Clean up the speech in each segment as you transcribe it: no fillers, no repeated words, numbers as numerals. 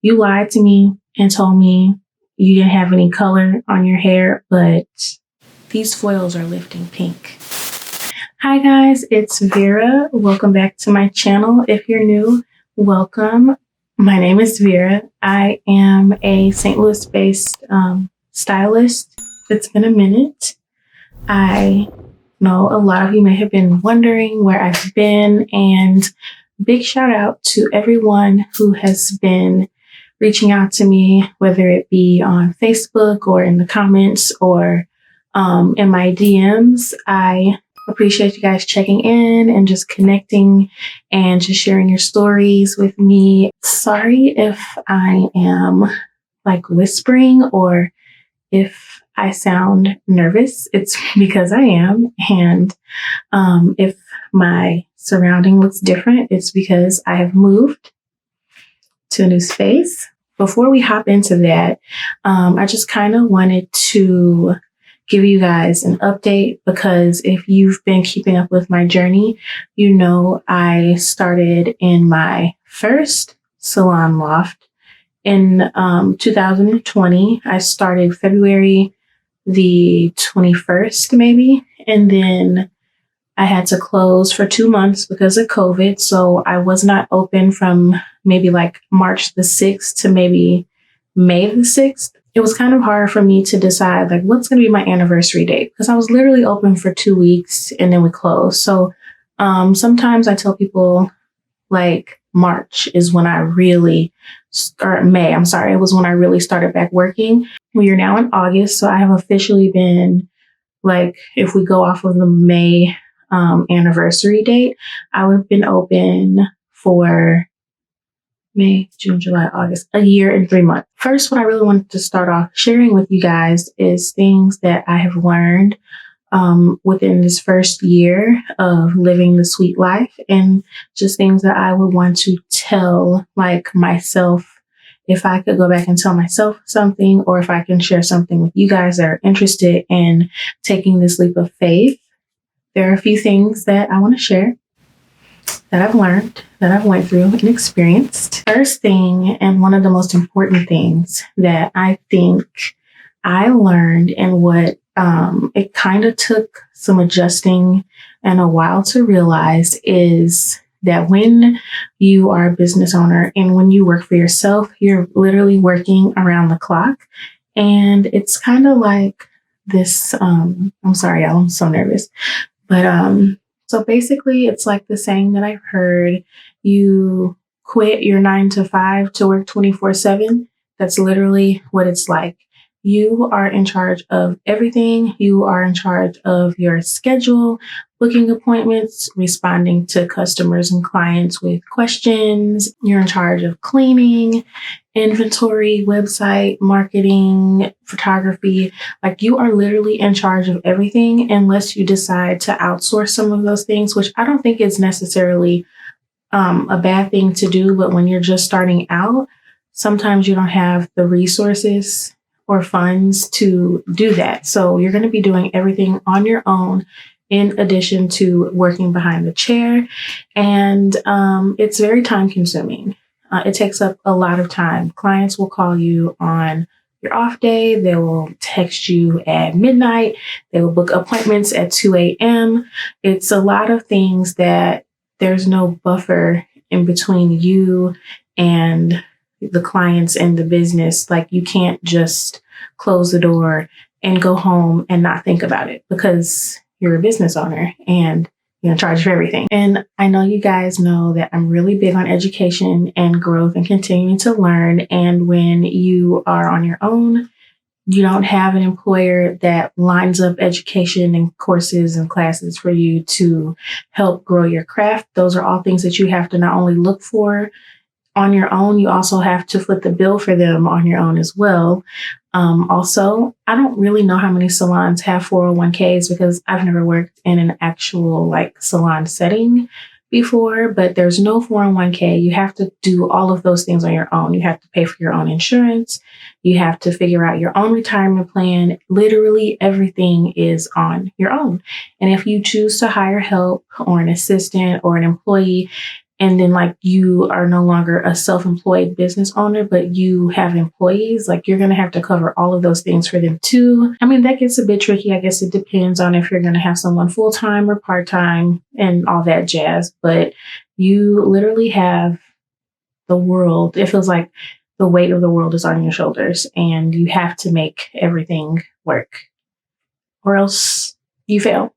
You lied to me and told me you didn't have any color on your hair, but these foils are lifting pink. Hi guys, it's Vera. Welcome back to my channel. If you're new, welcome. My name is Vera. I am a St. Louis-based stylist. It's been a minute. I know a lot of you may have been wondering where I've been, and big shout out to everyone who has been reaching out to me, whether it be on Facebook or in the comments or in my DMs. I appreciate you guys checking in and just connecting and just sharing your stories with me. Sorry if I am like whispering or if I sound nervous. It's because I am. And if my surrounding looks different, it's because I have moved to a new space. Before we hop into that, I just kind of wanted to give you guys an update, because if you've been keeping up with my journey, you know I started in my first salon loft in 2020. I started February the 21st maybe, and then I had to close for 2 months because of COVID. So I was not open from maybe like March the 6th to maybe May the 6th. It was kind of hard for me to decide like what's going to be my anniversary date, because I was literally open for 2 weeks and then we closed. So sometimes I tell people like March is when I really May, I'm sorry, it was when I really started back working. We are now in August, so I have officially been, like, if we go off of the May anniversary date, I would have been open for May, June, July, August, a year and 3 months. First, what I really wanted to start off sharing with you guys is things that I have learned within this first year of living the sweet life, and just things that I would want to tell like myself, if I could go back and tell myself something, or if I can share something with you guys that are interested in taking this leap of faith. There are a few things that I want to share that I've learned, that I've went through and experienced. First thing, and one of the most important things that I think I learned, and what it kind of took some adjusting and a while to realize, is that when you are a business owner and when you work for yourself, you're literally working around the clock. And it's kind of like this, I'm sorry, y'all, I'm so nervous. But so basically it's like the saying that I've heard: you quit your 9 to 5 to work 24/7. That's literally what it's like. You are in charge of everything. You are in charge of your schedule, booking appointments, responding to customers and clients with questions. You're in charge of cleaning, inventory, website, marketing, photography. Like, you are literally in charge of everything, unless you decide to outsource some of those things, which I don't think is necessarily a bad thing to do. But when you're just starting out, sometimes you don't have the resources or funds to do that. So you're going to be doing everything on your own, in addition to working behind the chair. And it's very time consuming. It takes up a lot of time. Clients will call you on your off day. They will text you at midnight. They will book appointments at 2 a.m. It's a lot of things that there's no buffer in between you and the clients and the business. Like, you can't just close the door and go home and not think about it, because you're a business owner and you're in charge of everything. And I know you guys know that I'm really big on education and growth and continuing to learn. And when you are on your own, you don't have an employer that lines up education and courses and classes for you to help grow your craft. Those are all things that you have to not only look for on your own, you also have to foot the bill for them on your own as well. Also, I don't really know how many salons have 401ks, because I've never worked in an actual like salon setting before, but there's no 401k. You have to do all of those things on your own. You have to pay for your own insurance. You have to figure out your own retirement plan. Literally everything is on your own. And if you choose to hire help or an assistant or an employee, and then like you are no longer a self-employed business owner, but you have employees, like you're going to have to cover all of those things for them too. I mean, that gets a bit tricky. I guess it depends on if you're going to have someone full-time or part-time and all that jazz, but you literally have the world. It feels like the weight of the world is on your shoulders and you have to make everything work or else you fail.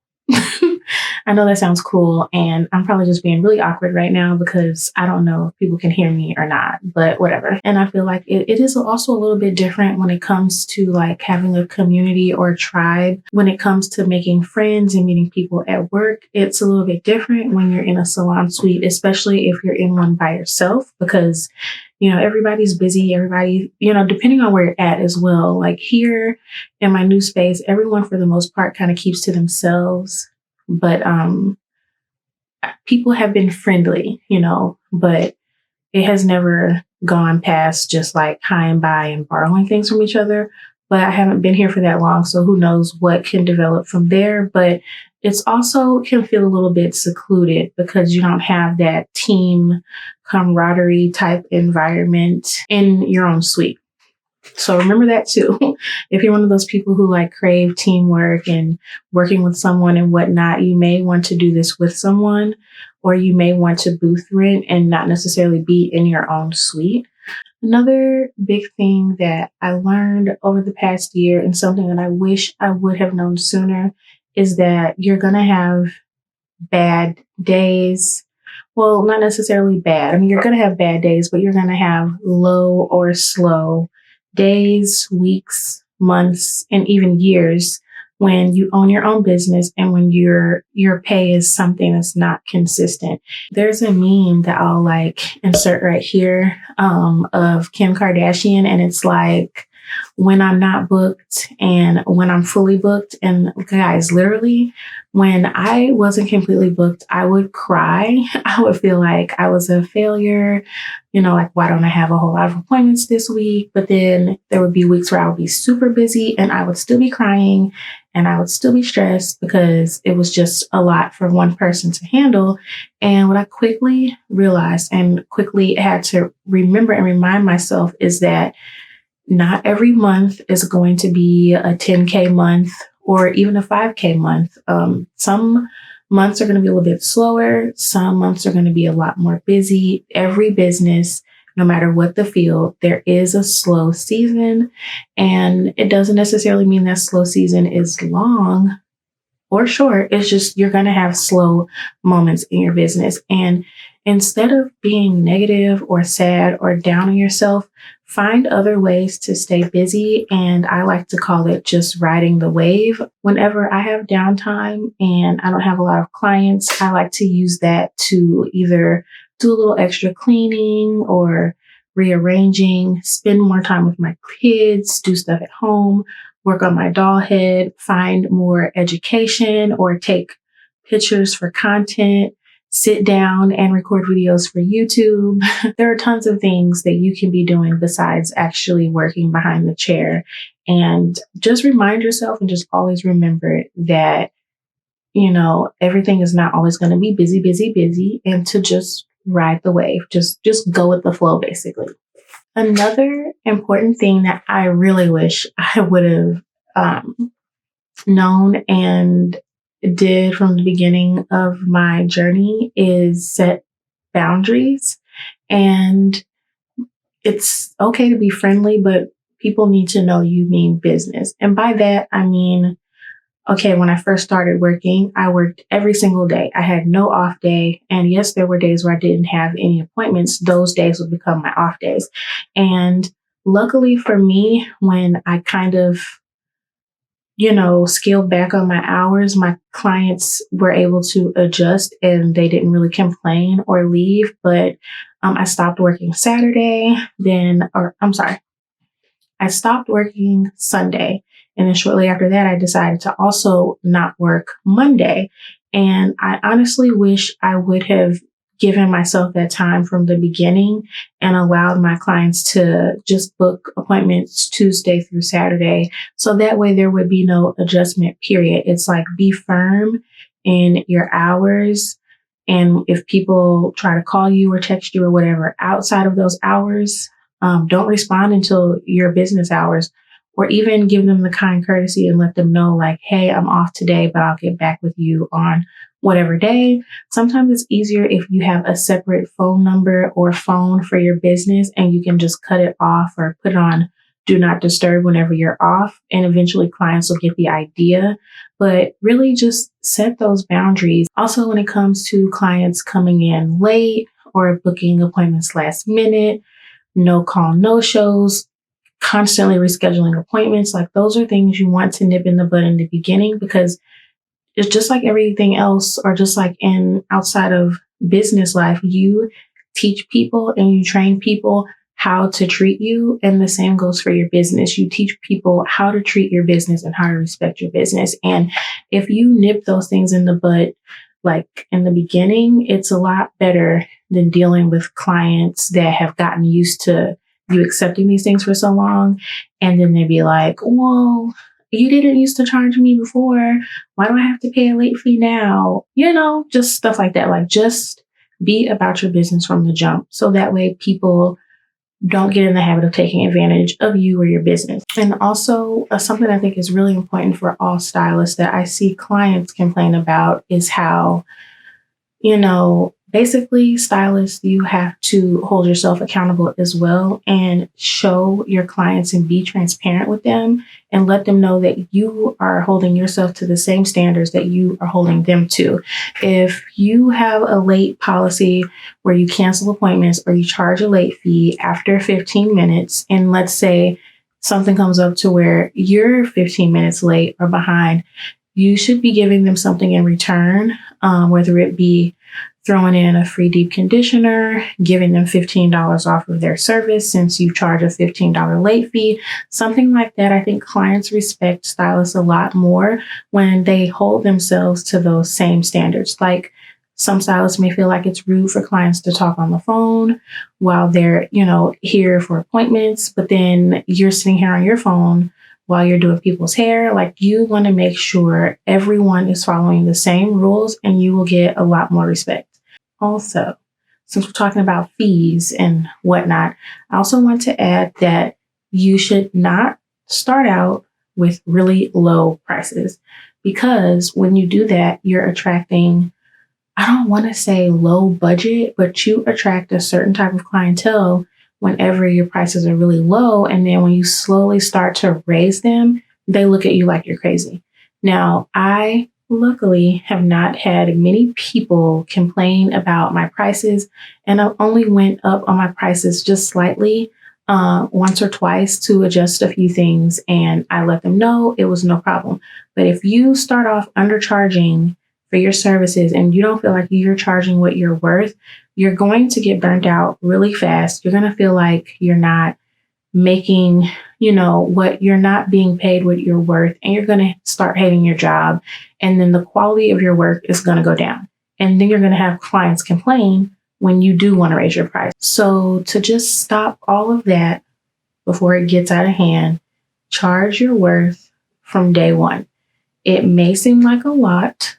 I know that sounds cruel, and I'm probably just being really awkward right now because I don't know if people can hear me or not, but whatever. And I feel like it is also a little bit different when it comes to like having a community or a tribe. When it comes to making friends and meeting people at work, it's a little bit different when you're in a salon suite, especially if you're in one by yourself, because everybody's busy. Everybody, depending on where you're at as well. Like here in my new space, everyone for the most part kind of keeps to themselves. But people have been friendly, but it has never gone past just like hi and bye and borrowing things from each other. But I haven't been here for that long, so who knows what can develop from there. But it's also can feel a little bit secluded because you don't have that team camaraderie type environment in your own suite. So remember that too. If you're one of those people who like crave teamwork and working with someone and whatnot, you may want to do this with someone, or you may want to booth rent and not necessarily be in your own suite. Another big thing that I learned over the past year and something that I wish I would have known sooner is that you're going to have bad days. Well, not necessarily bad. I mean, you're going to have bad days, but you're going to have low or slow days, weeks, months, and even years when you own your own business and when your pay is something that's not consistent. There's a meme that I'll like insert right here of Kim Kardashian, and it's like when I'm not booked and when I'm fully booked. And guys, literally, when I wasn't completely booked, I would cry. I would feel like I was a failure, like, why don't I have a whole lot of appointments this week? But then there would be weeks where I would be super busy and I would still be crying and I would still be stressed because it was just a lot for one person to handle. And what I quickly realized and quickly had to remember and remind myself is that not every month is going to be a 10K month or even a 5K month. Some months are going to be a little bit slower. Some months are going to be a lot more busy. Every business, no matter what the field, there is a slow season. And it doesn't necessarily mean that slow season is long or short. It's just you're going to have slow moments in your business. And instead of being negative or sad or down on yourself, find other ways to stay busy. And I like to call it just riding the wave. Whenever I have downtime and I don't have a lot of clients, I like to use that to either do a little extra cleaning or rearranging, spend more time with my kids, do stuff at home, work on my doll head, find more education or take pictures for content, sit down and record videos for YouTube. There are tons of things that you can be doing besides actually working behind the chair. And just remind yourself and just always remember that, everything is not always going to be busy, busy, busy, and to just ride the wave. Just go with the flow, basically. Another important thing that I really wish I would have known and did from the beginning of my journey is set boundaries. And it's okay to be friendly, but people need to know you mean business. And by that, I mean, okay, when I first started working, I worked every single day. I had no off day. And yes, there were days where I didn't have any appointments. Those days would become my off days. And luckily for me, when I kind of scaled back on my hours, my clients were able to adjust and they didn't really complain or leave. But I stopped working Saturday, I stopped working Sunday. And then shortly after that, I decided to also not work Monday. And I honestly wish I would have given myself that time from the beginning and allowed my clients to just book appointments Tuesday through Saturday. So that way there would be no adjustment period. It's like be firm in your hours And if people try to call you or text you or whatever outside of those hours, don't respond until your business hours, or even give them the kind courtesy and let them know like, hey, I'm off today, but I'll get back with you on whatever day. Sometimes it's easier if you have a separate phone number or phone for your business and you can just cut it off or put it on do not disturb whenever you're off. And eventually clients will get the idea, but really just set those boundaries. Also, when it comes to clients coming in late or booking appointments last minute, no call, no shows, constantly rescheduling appointments, like those are things you want to nip in the bud in the beginning, because it's just like everything else, or just like in outside of business life, you teach people and you train people how to treat you. And the same goes for your business. You teach people how to treat your business and how to respect your business. And if you nip those things in the bud, like in the beginning, it's a lot better than dealing with clients that have gotten used to you accepting these things for so long. And then they'd be like, well, you didn't used to charge me before. Why do I have to pay a late fee now? Just stuff like that. Like, just be about your business from the jump. So that way people don't get in the habit of taking advantage of you or your business. And also something I think is really important for all stylists that I see clients complain about is how, basically stylists, you have to hold yourself accountable as well and show your clients and be transparent with them and let them know that you are holding yourself to the same standards that you are holding them to. If you have a late policy where you cancel appointments or you charge a late fee after 15 minutes, and let's say something comes up to where you're 15 minutes late or behind, you should be giving them something in return, whether it be throwing in a free deep conditioner, giving them $15 off of their service since you charge a $15 late fee, something like that. I think clients respect stylists a lot more when they hold themselves to those same standards. Like, some stylists may feel like it's rude for clients to talk on the phone while they're, here for appointments, but then you're sitting here on your phone while you're doing people's hair. Like, you want to make sure everyone is following the same rules and you will get a lot more respect. Also, since we're talking about fees and whatnot, I also want to add that you should not start out with really low prices, because when you do that, you're attracting, I don't want to say low budget, but you attract a certain type of clientele whenever your prices are really low. And then when you slowly start to raise them, they look at you like you're crazy. Now, I luckily have not had many people complain about my prices, and I only went up on my prices just slightly once or twice to adjust a few things, and I let them know it was no problem. But if you start off undercharging for your services and you don't feel like you're charging what you're worth, you're going to get burnt out really fast. You're going to feel like you're not making, what you're not being paid what you're worth, and you're going to start hating your job. And then the quality of your work is going to go down. And then you're going to have clients complain when you do want to raise your price. So to just stop all of that before it gets out of hand, charge your worth from day one. It may seem like a lot,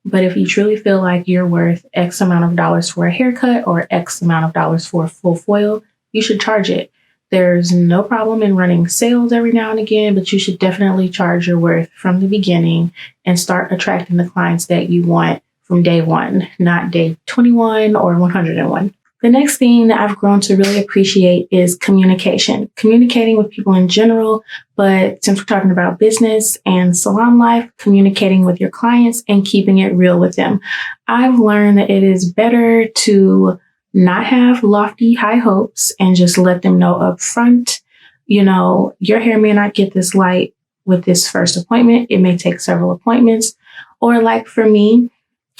but if you truly feel like you're worth X amount of dollars for a haircut or X amount of dollars for a full foil, you should charge it. There's no problem in running sales every now and again, but you should definitely charge your worth from the beginning and start attracting the clients that you want from day one, not day 21 or 101. The next thing that I've grown to really appreciate is communication. Communicating with people in general, but since we're talking about business and salon life, communicating with your clients and keeping it real with them. I've learned that it is better to not have lofty high hopes and just let them know up front, your hair may not get this light with this first appointment. It may take several appointments. Or like for me,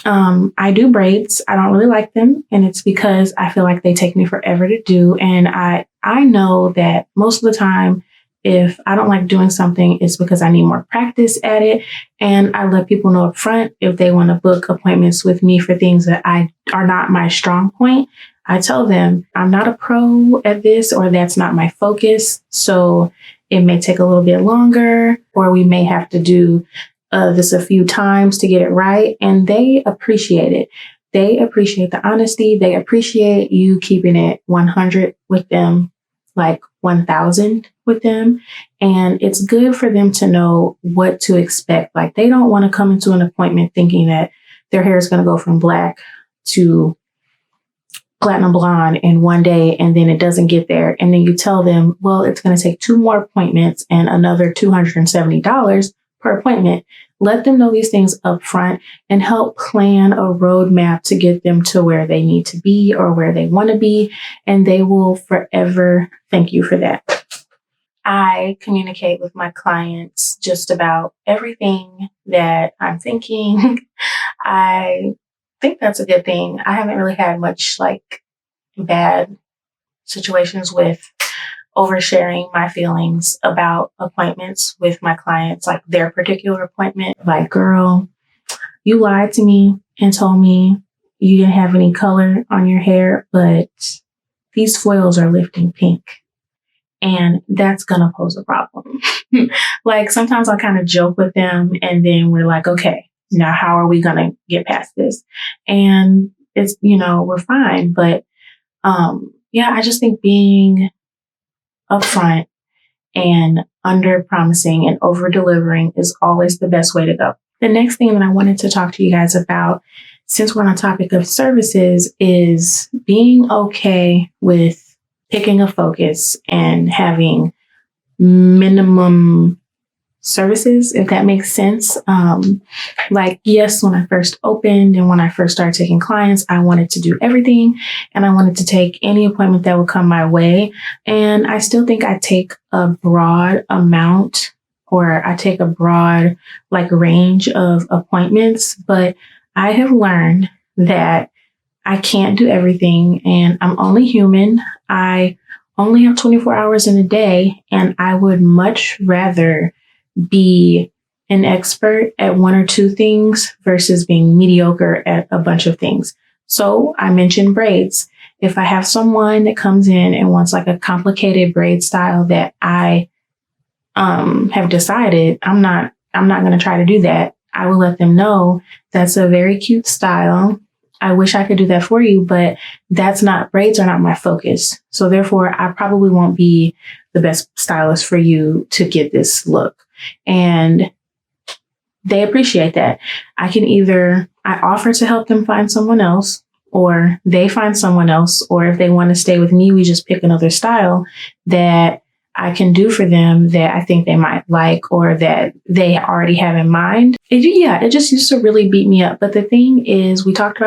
I do braids. I don't really like them. And it's because I feel like they take me forever to do. And I know that most of the time, if I don't like doing something, it's because I need more practice at it. And I let people know up front if they want to book appointments with me for things that are not my strong point. I tell them I'm not a pro at this, or that's not my focus. So it may take a little bit longer, or we may have to do this a few times to get it right, and they appreciate it. They appreciate the honesty. They appreciate you keeping it 100 with them, like 1000 with them. And it's good for them to know what to expect. Like, they don't want to come into an appointment thinking that their hair is going to go from black to platinum blonde in one day, and then it doesn't get there. And then you tell them, well, it's going to take 2 more appointments and another $270 per appointment. Let them know these things up front and help plan a roadmap to get them to where they need to be or where they want to be. And they will forever thank you for that. I communicate with my clients just about everything that I'm thinking. I think that's a good thing. I haven't really had much like bad situations with oversharing my feelings about appointments with my clients, like their particular appointment. Like, girl, you lied to me and told me you didn't have any color on your hair, but these foils are lifting pink. And that's going to pose a problem. Like, sometimes I'll kind of joke with them, and then we're like, okay, now how are we going to get past this? And it's, we're fine. But yeah, I just think being upfront and under promising and over delivering is always the best way to go. The next thing that I wanted to talk to you guys about, since we're on the topic of services, is being okay with picking a focus and having minimum services, if that makes sense. Like, yes, when I first opened and when I first started taking clients, I wanted to do everything, and I wanted to take any appointment that would come my way. And I still think I take a broad amount, or I take a broad range of appointments, but I have learned that I can't do everything, and I'm only human. I only have 24 hours in a day, and I would much rather be an expert at 1 or 2 things versus being mediocre at a bunch of things. So I mentioned braids. If I have someone that comes in and wants like a complicated braid style that I have decided I'm not going to try to do that, I will let them know that's a very cute style. I wish I could do that for you, but braids are not my focus. So therefore, I probably won't be the best stylist for you to get this look. And they appreciate that. I offer to help them find someone else, or they find someone else, or if they want to stay with me, we just pick another style that I can do for them that I think they might like, or that they already have in mind. It just used to really beat me up. But the thing is, we talked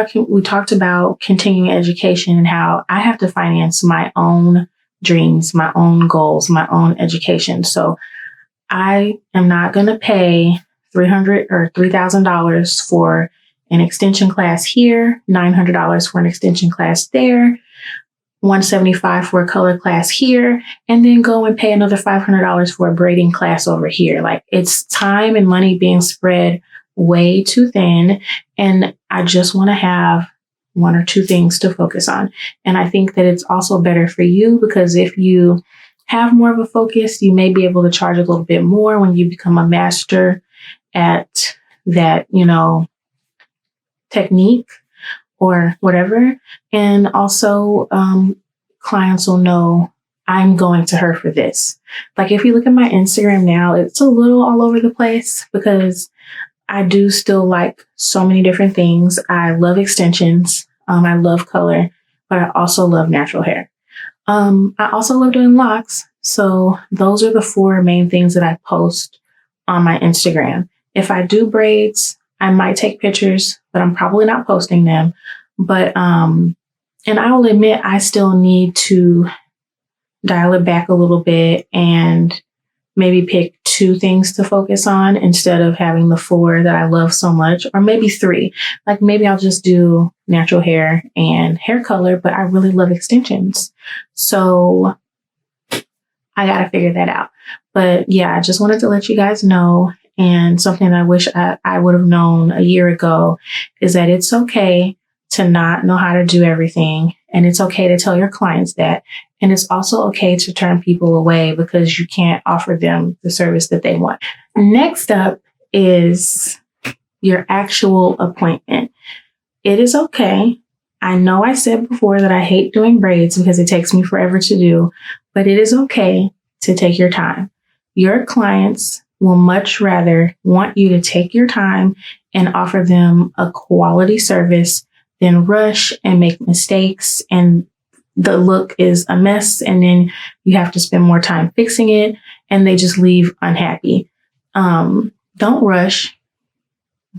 about continuing education and how I have to finance my own dreams, my own goals, my own education. So I am not going to pay $300 or $3,000 for an extension class here, $900 for an extension class there, $175 for a color class here, and then go and pay another $500 for a braiding class over here. Like, it's time and money being spread way too thin, and I just want to have 1 or 2 things to focus on. And I think that it's also better for you, because if you have more of a focus, you may be able to charge a little bit more when you become a master at that, technique or whatever. And also, clients will know I'm going to her for this. Like, if you look at my Instagram now, it's a little all over the place because I do still like so many different things. I love extensions. I love color, but I also love natural hair. I also love doing locks. So those are the 4 main things that I post on my Instagram. If I do braids, I might take pictures, but I'm probably not posting them. But, and I will admit, I still need to dial it back a little bit and maybe pick 2 things to focus on instead of having the 4 that I love so much, or maybe 3. Like, maybe I'll just do natural hair and hair color, but I really love extensions. So I got to figure that out. But yeah, I just wanted to let you guys know. And something I wish I would have known a year ago is that it's okay to not know how to do everything. And it's okay to tell your clients that. And it's also okay to turn people away because you can't offer them the service that they want. Next up is your actual appointment. It is okay. I know I said before that I hate doing braids because it takes me forever to do, but it is okay to take your time. Your clients will much rather want you to take your time and offer them a quality service than rush and make mistakes and the look is a mess and then you have to spend more time fixing it and they just leave unhappy. Don't rush.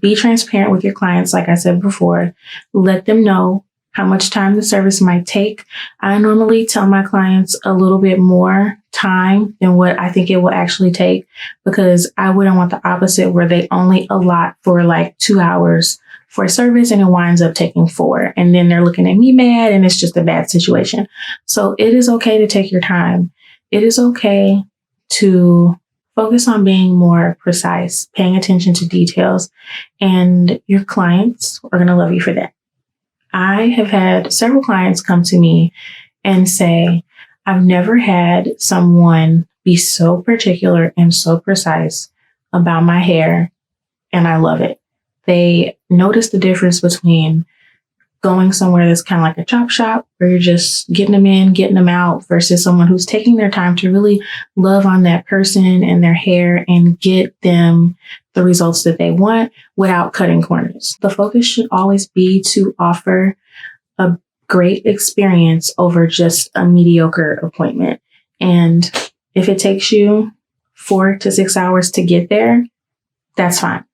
Be transparent with your clients, like I said before. Let them know how much time the service might take. I normally tell my clients a little bit more time than what I think it will actually take because I wouldn't want the opposite where they only allot for like 2 hours for a service and it winds up taking 4. And then they're looking at me mad and it's just a bad situation. So it is okay to take your time. It is okay to focus on being more precise, paying attention to details, and your clients are going to love you for that. I have had several clients come to me and say, I've never had someone be so particular and so precise about my hair, and I love it. They notice the difference between going somewhere that's kind of like a chop shop where you're just getting them in, getting them out versus someone who's taking their time to really love on that person and their hair and get them the results that they want without cutting corners. The focus should always be to offer a great experience over just a mediocre appointment. And if it takes you 4 to 6 hours to get there, that's fine.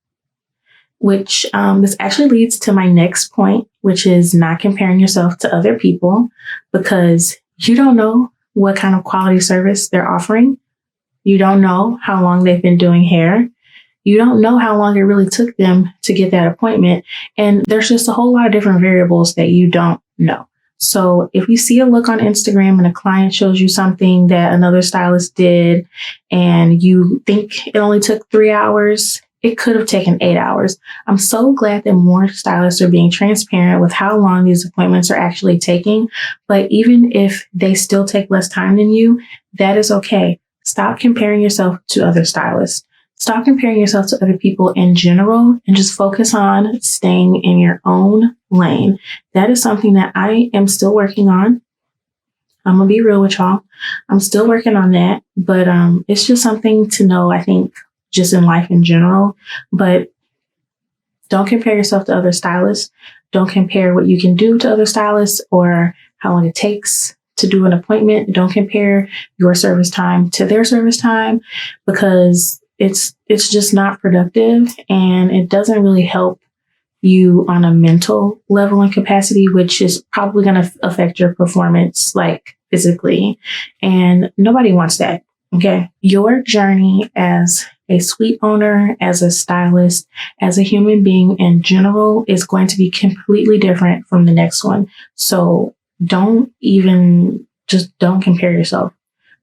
Which this actually leads to my next point, which is not comparing yourself to other people because you don't know what kind of quality service they're offering. You don't know how long they've been doing hair. You don't know how long it really took them to get that appointment. And there's just a whole lot of different variables that you don't know. So if you see a look on Instagram and a client shows you something that another stylist did and you think it only took 3 hours, it could have taken 8 hours. I'm so glad that more stylists are being transparent with how long these appointments are actually taking. But even if they still take less time than you, that is okay. Stop comparing yourself to other stylists. Stop comparing yourself to other people in general and just focus on staying in your own lane. That is something that I am still working on. I'm going to be real with y'all. I'm still working on that, but it's just something to know, I think, just in life in general. But don't compare yourself to other stylists. Don't compare what you can do to other stylists or how long it takes to do an appointment. Don't compare your service time to their service time because it's just not productive and it doesn't really help you on a mental level and capacity, which is probably going to affect your performance like physically. And nobody wants that. Okay. Your journey as a suite owner, as a stylist, as a human being in general is going to be completely different from the next one. So don't compare yourself.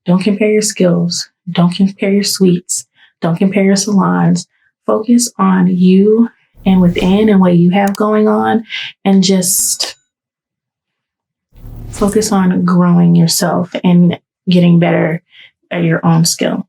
Don't compare your skills. Don't compare your suites. Don't compare your salons. Focus on you and within and what you have going on and just focus on growing yourself and getting better at your own skill.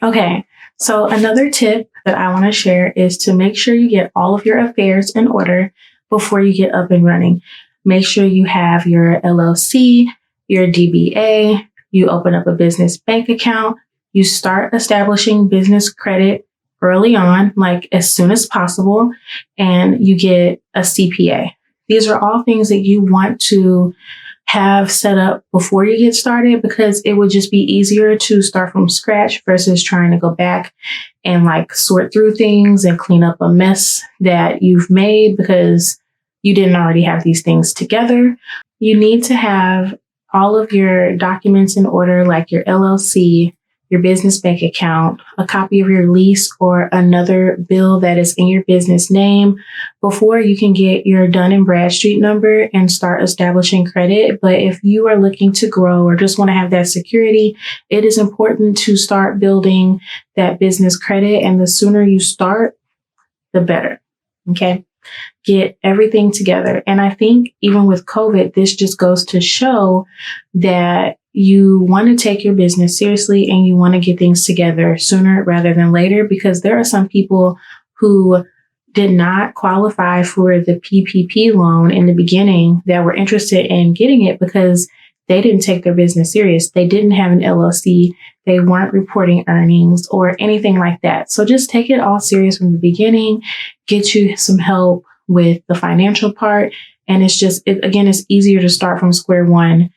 Okay. So another tip that I want to share is to make sure you get all of your affairs in order before you get up and running. Make sure you have your LLC, your DBA, you open up a business bank account, you start establishing business credit early on, like as soon as possible, and you get a CPA. These are all things that you want to have set up before you get started because it would just be easier to start from scratch versus trying to go back and like sort through things and clean up a mess that you've made because you didn't already have these things together. You need to have all of your documents in order, like your LLC, your business bank account, a copy of your lease or another bill that is in your business name before you can get your Dun & Bradstreet number and start establishing credit. But if you are looking to grow or just want to have that security, it is important to start building that business credit. And the sooner you start, the better. Okay. Get everything together. And I think even with COVID, this just goes to show that you want to take your business seriously and you want to get things together sooner rather than later, because there are some people who did not qualify for the PPP loan in the beginning that were interested in getting it because they didn't take their business serious. They didn't have an LLC. They weren't reporting earnings or anything like that. So just take it all serious from the beginning, get you some help with the financial part. And it's just, again, it's easier to start from square one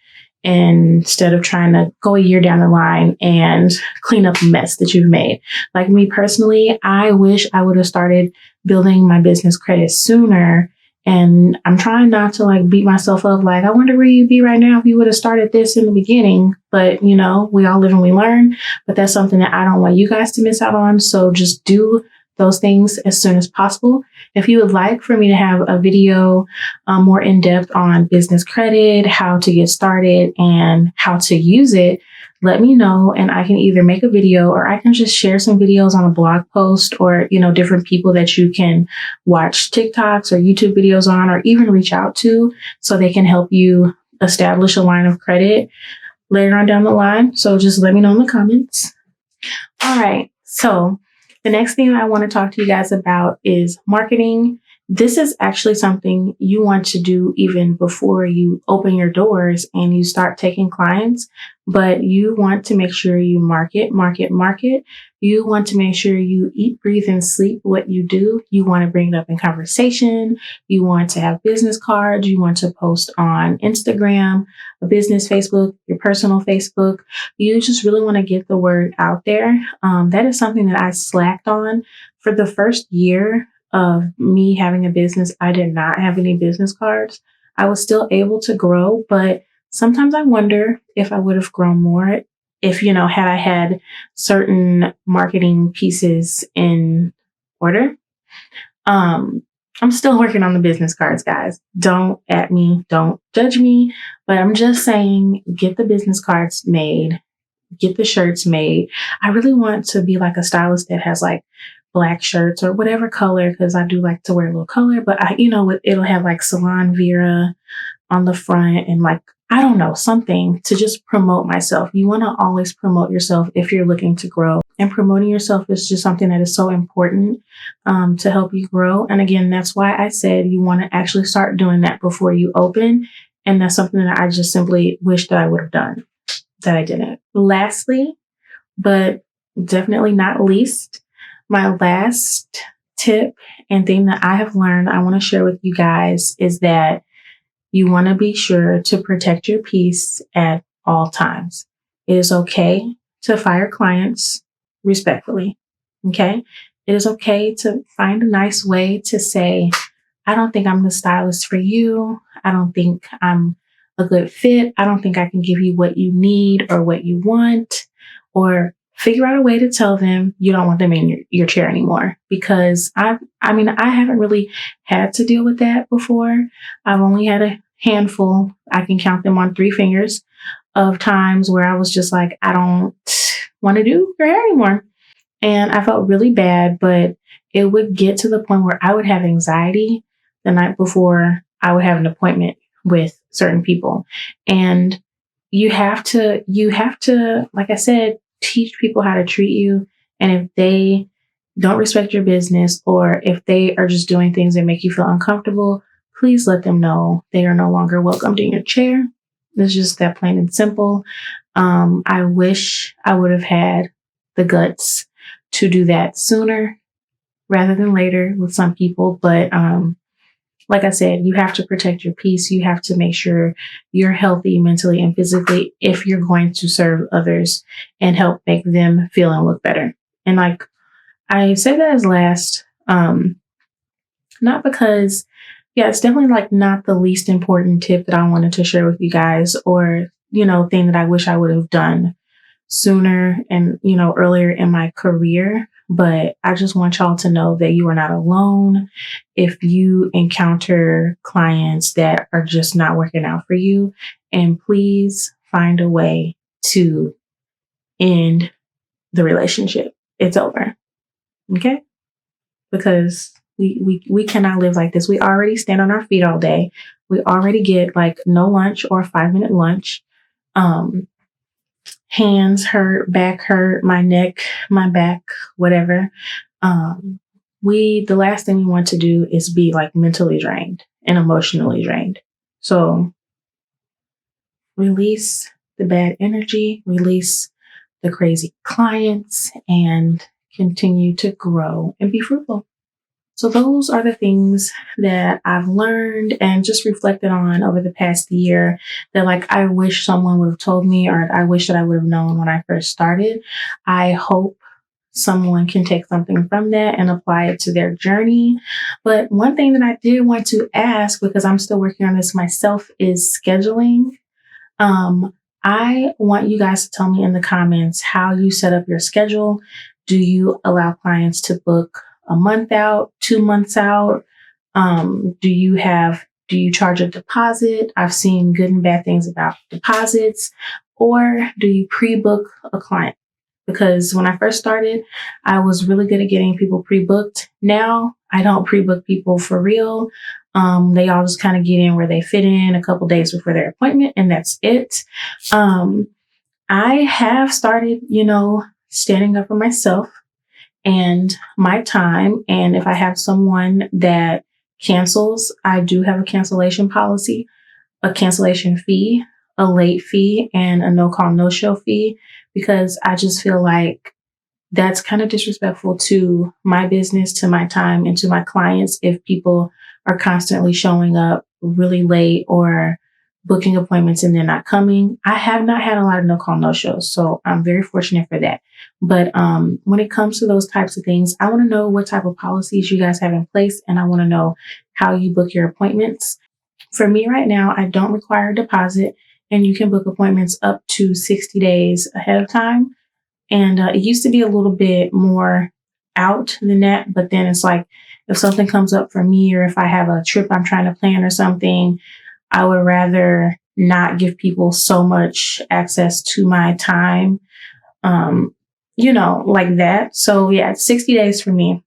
instead of trying to go a year down the line and clean up a mess that you've made. Like me personally, I wish I would have started building my business credit sooner. And I'm trying not to like beat myself up. Like, I wonder where you'd be right now if you would have started this in the beginning. But, you know, we all live and we learn. But that's something that I don't want you guys to miss out on. So just do those things as soon as possible. If you would like for me to have a video more in depth on business credit, how to get started and how to use it, let me know and I can either make a video or I can just share some videos on a blog post or, you know, different people that you can watch TikToks or YouTube videos on or even reach out to so they can help you establish a line of credit later on down the line. So just let me know in the comments. All right. So the next thing I want to talk to you guys about is marketing. This is actually something you want to do even before you open your doors and you start taking clients, but you want to make sure you market. You want to make sure you eat, breathe, and sleep what you do. You want to bring it up in conversation. You want to have business cards. You want to post on Instagram, a business Facebook, your personal Facebook. You just really want to get the word out there. That is something that I slacked on for the first year of me having a business. I did not have any business cards. I was still able to grow, but sometimes I wonder if I would have grown more if, you know, had I had certain marketing pieces in order. I'm still working on the business cards, guys. Don't at me, don't judge me, but I'm just saying, get the business cards made, get the shirts made. I really want to be like a stylist that has like black shirts or whatever color, because I do like to wear a little color, but it'll have like Salon Vera on the front and like, I don't know, something to just promote myself. You want to always promote yourself if you're looking to grow, and promoting yourself is just something that is so important to help you grow. And again, that's why I said you want to actually start doing that before you open. And that's something that I just simply wish that I would have done that I didn't. Lastly, but definitely not least, my last tip and thing that I have learned I want to share with you guys is that you want to be sure to protect your peace at all times. It is okay to fire clients respectfully. Okay. It is okay to find a nice way to say, I don't think I'm the stylist for you. I don't think I'm a good fit. I don't think I can give you what you need or what you want, or figure out a way to tell them you don't want them in your chair anymore. Because I haven't really had to deal with that before. I've only had a handful, I can count them on 3 fingers, of times where I was just like, I don't want to do your hair anymore. And I felt really bad, but it would get to the point where I would have anxiety the night before I would have an appointment with certain people. And you have to, like I said, teach people how to treat you. And if they don't respect your business, or if they are just doing things that make you feel uncomfortable, please let them know they are no longer welcomed in your chair. It's just that plain and simple. I wish I would have had the guts to do that sooner rather than later with some people. But like I said, you have to protect your peace. You have to make sure you're healthy mentally and physically if you're going to serve others and help make them feel and look better. And like I say that as last, not because, yeah, it's definitely like not the least important tip that I wanted to share with you guys, or, you know, thing that I wish I would have done sooner and, you know, earlier in my career. But I just want y'all to know that you are not alone. If you encounter clients that are just not working out for you, and please find a way to end the relationship. It's over. Okay? Because we cannot live like this. We already stand on our feet all day. We already get like no lunch or a 5-minute lunch. Hands hurt, back hurt, my neck, my back, whatever. the last thing we want to do is be like mentally drained and emotionally drained. So release the bad energy, release the crazy clients, and continue to grow and be fruitful. So those are the things that I've learned and just reflected on over the past year that like I wish someone would have told me, or I wish that I would have known when I first started. I hope someone can take something from that and apply it to their journey. But one thing that I did want to ask, because I'm still working on this myself, is scheduling. I want you guys to tell me in the comments how you set up your schedule. Do you allow clients to book a month out, 2 months out? Do you charge a deposit? I've seen good and bad things about deposits. Or do you pre-book a client? Because when I first started, I was really good at getting people pre-booked. Now I don't pre-book people for real. They all just kind of get in where they fit in a couple days before their appointment, and that's it. I have started, standing up for myself and my time. And if I have someone that cancels, I do have a cancellation policy, a cancellation fee, a late fee, and a no call, no show fee, because I just feel like that's kind of disrespectful to my business, to my time, and to my clients if people are constantly showing up really late or booking appointments and they're not coming. I have not had a lot of no call, no shows, so I'm very fortunate for that. But when it comes to those types of things, I want to know what type of policies you guys have in place, and I want to know how you book your appointments. For me right now, I don't require a deposit, and you can book appointments up to 60 days ahead of time. And it used to be a little bit more out than that, but then it's like if something comes up for me, or if I have a trip I'm trying to plan or something, I would rather not give people so much access to my time, like that. So yeah, it's 60 days for me.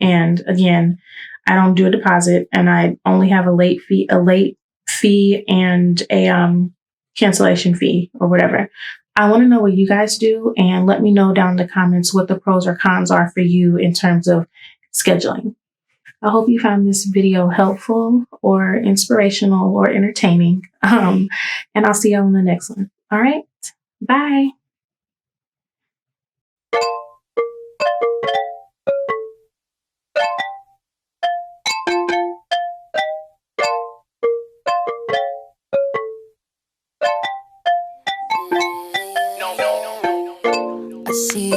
And again, I don't do a deposit, and I only have a late fee and a cancellation fee or whatever. I want to know what you guys do, and let me know down in the comments what the pros or cons are for you in terms of scheduling. I hope you found this video helpful or inspirational or entertaining. And I'll see y'all in the next one. All right. Bye. I see